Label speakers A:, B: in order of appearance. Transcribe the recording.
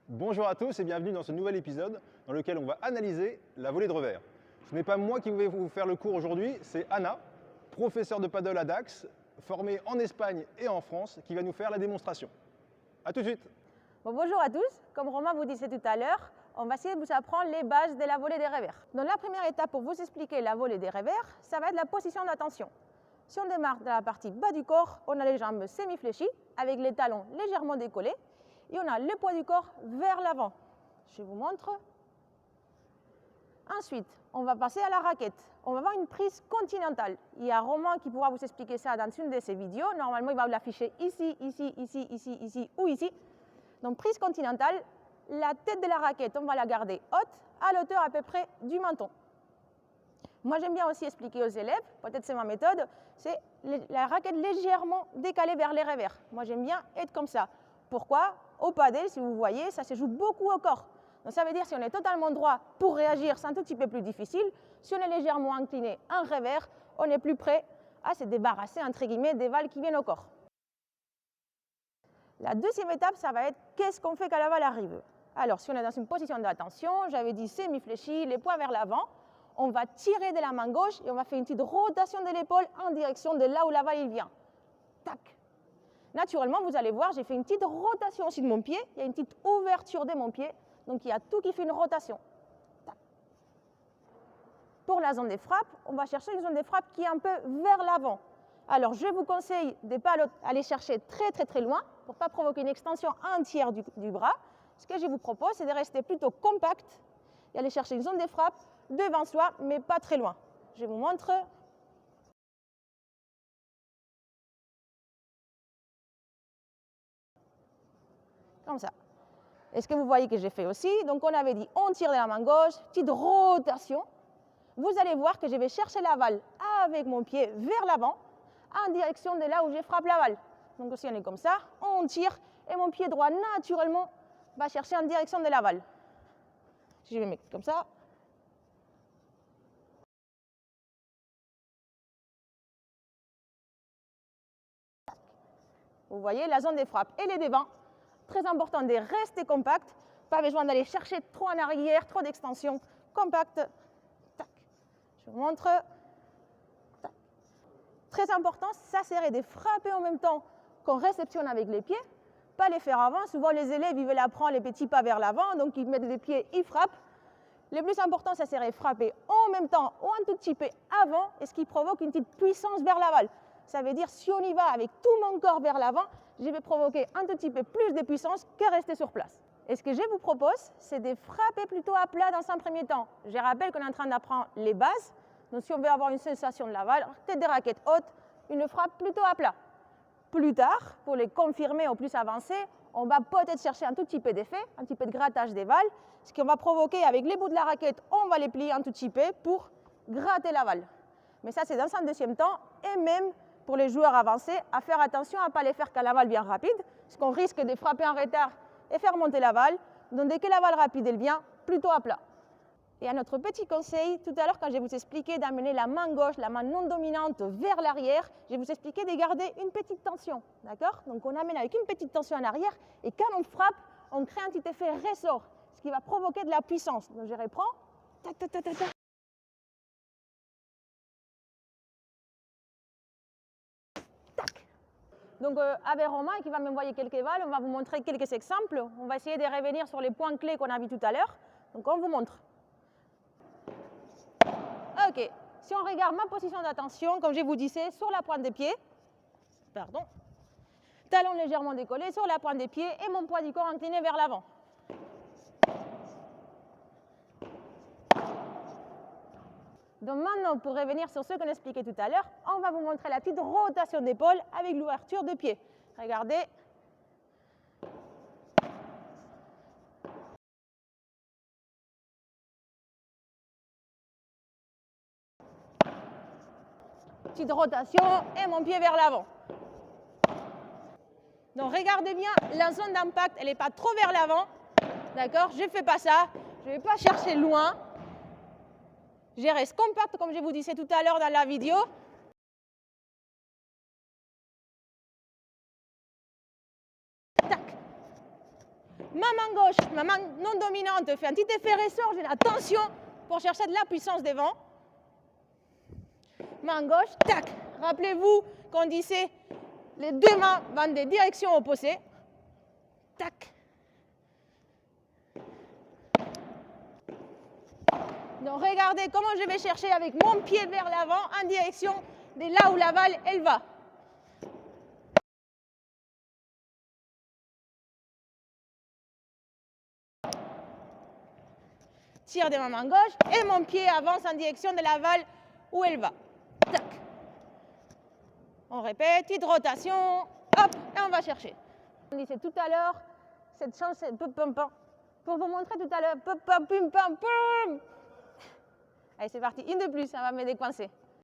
A: Bonjour à tous et bienvenue dans ce nouvel épisode dans lequel on va analyser la volée de revers. Ce n'est pas moi qui vais vous faire le cours aujourd'hui, c'est Anna, professeure de paddle à Dax, formée en Espagne et en France, qui va nous faire la démonstration. A tout de suite.
B: Bonjour à tous, comme Romain vous disait tout à l'heure, on va essayer de vous apprendre les bases de la volée des revers. Donc la première étape pour vous expliquer la volée des revers, ça va être la position d'attention. Si on démarre de la partie bas du corps, on a les jambes semi-fléchies avec les talons légèrement décollés et on a le poids du corps vers l'avant. Je vous montre. Ensuite, on va passer à la raquette. On va avoir une prise continentale. Il y a Romain qui pourra vous expliquer ça dans une de ses vidéos. Normalement, il va vous l'afficher ici, ici, ici, ici, ici ou ici. Donc prise continentale, la tête de la raquette, on va la garder haute, à l'auteur à peu près du menton. Moi, j'aime bien aussi expliquer aux élèves, peut-être c'est ma méthode, c'est la raquette légèrement décalée vers les revers. Moi, j'aime bien être comme ça. Pourquoi? Au paddle, si vous voyez, ça se joue beaucoup au corps. Donc ça veut dire si on est totalement droit pour réagir, c'est un tout petit peu plus difficile. Si on est légèrement incliné en revers, on est plus prêt à se débarrasser, entre guillemets, des balles qui viennent au corps. La deuxième étape, ça va être qu'est-ce qu'on fait quand la balle arrive. Alors, si on est dans une position d'attention, j'avais dit semi-fléchi, les poings vers l'avant, on va tirer de la main gauche et on va faire une petite rotation de l'épaule en direction de là où la balle vient. Tac. Naturellement, vous allez voir, j'ai fait une petite rotation aussi de mon pied, il y a une petite ouverture de mon pied, donc il y a tout qui fait une rotation. Tac. Pour la zone des frappes, on va chercher une zone des frappes qui est un peu vers l'avant. Alors, je vous conseille de ne pas aller chercher très loin pour ne pas provoquer une extension entière du bras. Ce que je vous propose, c'est de rester plutôt compact et aller chercher une zone de frappe devant soi, mais pas très loin. Je vous montre. Comme ça. Est-ce que vous voyez que j'ai fait aussi? Donc, on avait dit, on tire de la main gauche, petite rotation. Vous allez voir que je vais chercher la balle avec mon pied vers l'avant, en direction de là où je frappe la balle. Donc si on est comme ça, on tire et mon pied droit naturellement va chercher en direction de la balle. Je vais mettre comme ça. Vous voyez la zone des frappes, elle est devant. Très important de rester compact. Pas besoin d'aller chercher trop en arrière, trop d'extension. Compact. Tac. Je vous montre. Tac. Très important, ça serait de frapper en même temps qu'on réceptionne avec les pieds, pas les faire avant. Souvent, les élèves, ils veulent apprendre les petits pas vers l'avant, donc ils mettent les pieds, ils frappent. Le plus important, ça serait frapper en même temps ou un tout petit peu avant, et ce qui provoque une petite puissance vers la balle. Ça veut dire, si on y va avec tout mon corps vers l'avant, je vais provoquer un tout petit peu plus de puissance que rester sur place. Et ce que je vous propose, c'est de frapper plutôt à plat dans un premier temps. Je rappelle qu'on est en train d'apprendre les bases. Donc si on veut avoir une sensation de la balle, tête de raquette haute, une frappe plutôt à plat. Plus tard, pour les confirmer au plus avancé, on va peut-être chercher un tout petit peu d'effet, un petit peu de grattage des balles, ce qu'on va provoquer avec les bouts de la raquette, on va les plier un tout petit peu pour gratter la balle. Mais ça, c'est dans un deuxième temps, et même pour les joueurs avancés, à faire attention à ne pas les faire quand la balle vient rapide, parce qu'on risque de frapper en retard et faire monter la balle. Donc dès que la balle rapide, elle vient plutôt à plat. Et un autre petit conseil, tout à l'heure quand je vous expliquais d'amener la main gauche, la main non dominante vers l'arrière, je vous expliquais de garder une petite tension, d'accord? Donc on amène avec une petite tension en arrière et quand on frappe, on crée un petit effet ressort, ce qui va provoquer de la puissance. Donc je reprends, tac, tac, tac, tac, tac. Tac. Donc avec Romain qui va m'envoyer quelques balles, on va vous montrer quelques exemples. On va essayer de revenir sur les points clés qu'on a vus tout à l'heure. Donc on vous montre. Ok, si on regarde ma position d'attention, comme je vous disais, sur la pointe des pieds, pardon, talons légèrement décollés sur la pointe des pieds et mon poids du corps incliné vers l'avant. Donc maintenant, pour revenir sur ce qu'on expliquait tout à l'heure, on va vous montrer la petite rotation d'épaule avec l'ouverture de pied. Regardez. Petite rotation et mon pied vers l'avant. Donc regardez bien, la zone d'impact, elle n'est pas trop vers l'avant. D'accord? Je ne fais pas ça. Je ne vais pas chercher loin. Je reste compact, comme je vous disais tout à l'heure dans la vidéo. Ma main gauche, ma main non dominante, fait un petit effet ressort, j'ai la tension pour chercher de la puissance devant. Main gauche, tac. Rappelez-vous qu'on disait les deux mains vont des directions opposées. Tac. Donc regardez comment je vais chercher avec mon pied vers l'avant en direction de là où la balle elle va. Tire de ma main gauche et mon pied avance en direction de la balle où elle va. Tac. On répète, petite rotation, hop, et on va chercher. On disait tout à l'heure, cette chance, c'est pour vous montrer tout à l'heure, pum pum pum pum. Allez, c'est parti, une de plus, ça va me décoincer.